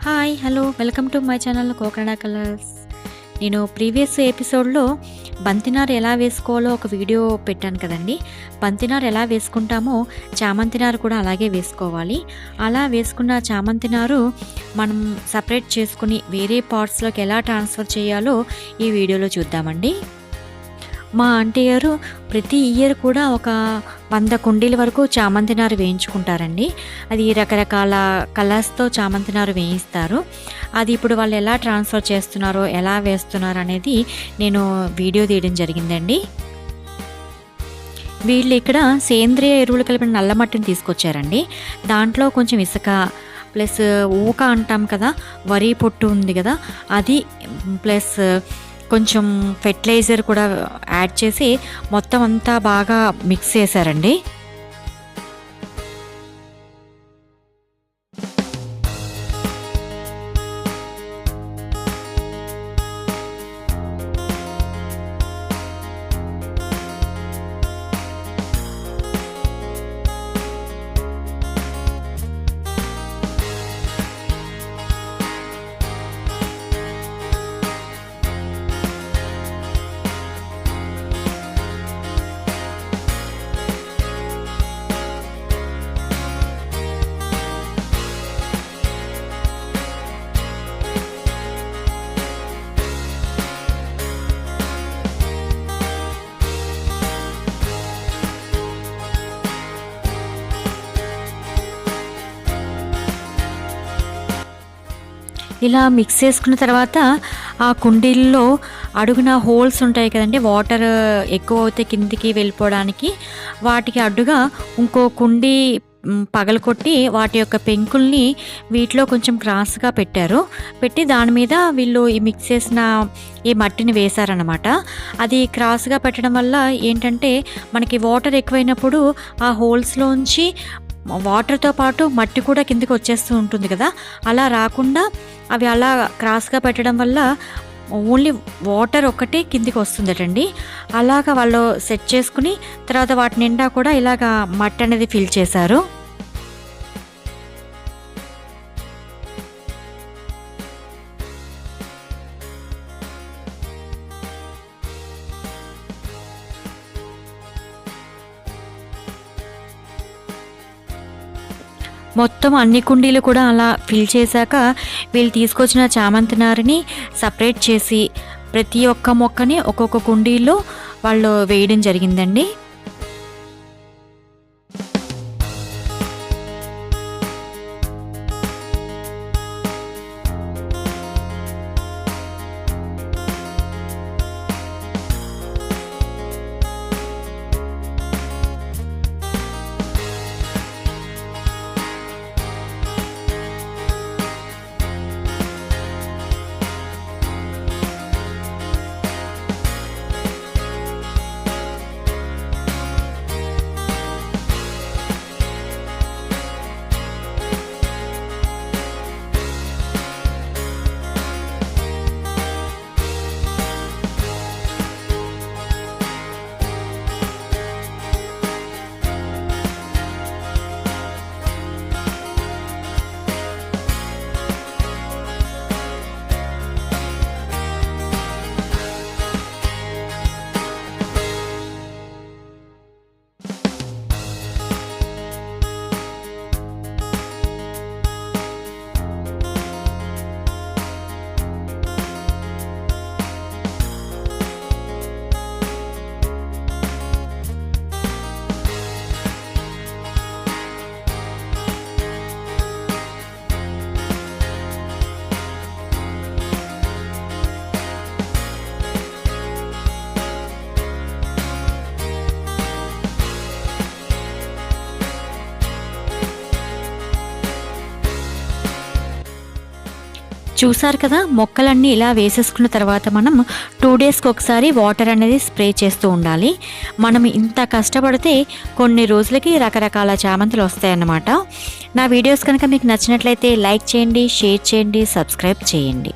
Hi hello welcome to my channel Cocanada colours. నేను previous ఎపిసోడ్లో బంతినారు ఎలా వేసుకోవాలో ఒక వీడియో పెట్టాను కదండి. బంతినారు ఎలా వేసుకుంటామో చామంతినారు కూడా అలాగే వేసుకోవాలి. అలా వేసుకున్న చామంతినారు మనం సపరేట్ చేసుకుని వేరే పార్ట్స్లోకి ఎలా ట్రాన్స్ఫర్ చేయాలో ఈ వీడియోలో చూద్దామండి. మా ఆంటీ గారు ప్రతి ఇయర్ కూడా ఒక 100 కుండీల వరకు చామంతినారు వేయించుకుంటారండి. అది రకరకాల కలర్స్తో చామంతినారు వేయిస్తారు. అది ఇప్పుడు వాళ్ళు ఎలా ట్రాన్స్ఫర్ చేస్తున్నారో ఎలా వేస్తున్నారు అనేది నేను వీడియో తీయడం జరిగిందండి. వీళ్ళు ఇక్కడ సేంద్రియ ఎరువులు కలిపిన నల్ల మట్టిని తీసుకొచ్చారండి. దాంట్లో కొంచెం ఇసుక ప్లస్ ఊక అంటాం కదా, వరి పొట్టు ఉంది కదా, అది ప్లస్ కొంచెం ఫెర్టిలైజర్ కూడా యాడ్ చేసి మొత్తం అంతా బాగా మిక్స్ చేశారండి. ఇలా మిక్స్ చేసుకున్న తర్వాత ఆ కుండీల్లో అడుగున హోల్స్ ఉంటాయి కదండి, వాటర్ ఎక్కువ అవుతే కిందికి వెళ్ళిపోవడానికి, వాటికి అడ్డుగా ఇంకో కుండీ పగలకొట్టి వాటి యొక్క పెంకుల్ని వీటిలో కొంచెం క్రాస్గా పెట్టారు. పెట్టి దాని మీద వీళ్ళు ఈ మిక్స్ చేసిన ఈ మట్టిని వేశారనమాట. అది క్రాస్గా పెట్టడం వల్ల ఏంటంటే మనకి వాటర్ ఎక్కువైనప్పుడు ఆ హోల్స్లోంచి వాటర్తో పాటు మట్టి కూడా కిందకి వచ్చేస్తూ ఉంటుంది కదా, అలా రాకుండా అవి అలా క్రాస్గా పెట్టడం వల్ల ఓన్లీ వాటర్ ఒక్కటే కిందికి వస్తుందటండి. అలాగా వాళ్ళు సెట్ చేసుకుని తర్వాత వాటి నిండా కూడా ఇలాగా మట్టి అనేది ఫిల్ చేశారు. మొత్తం అన్ని కుండీలు కూడా అలా ఫిల్ చేశాక వీళ్ళు తీసుకొచ్చిన చామంతినారుని సపరేట్ చేసి ప్రతి ఒక్క మొక్కని ఒక్కొక్క కుండీలో వాళ్ళు వేయడం జరిగిందండి. చూసారు కదా, మొక్కలన్నీ ఇలా వేసేసుకున్న తర్వాత మనం 2 డేస్కి ఒకసారి వాటర్ అనేది స్ప్రే చేస్తూ ఉండాలి. మనం ఇంత కష్టపడితే కొన్ని రోజులకి రకరకాల చామంతులు వస్తాయన్నమాట. నా వీడియోస్ కనుక మీకు నచ్చినట్లయితే లైక్ చేయండి, షేర్ చేయండి, సబ్స్క్రైబ్ చేయండి.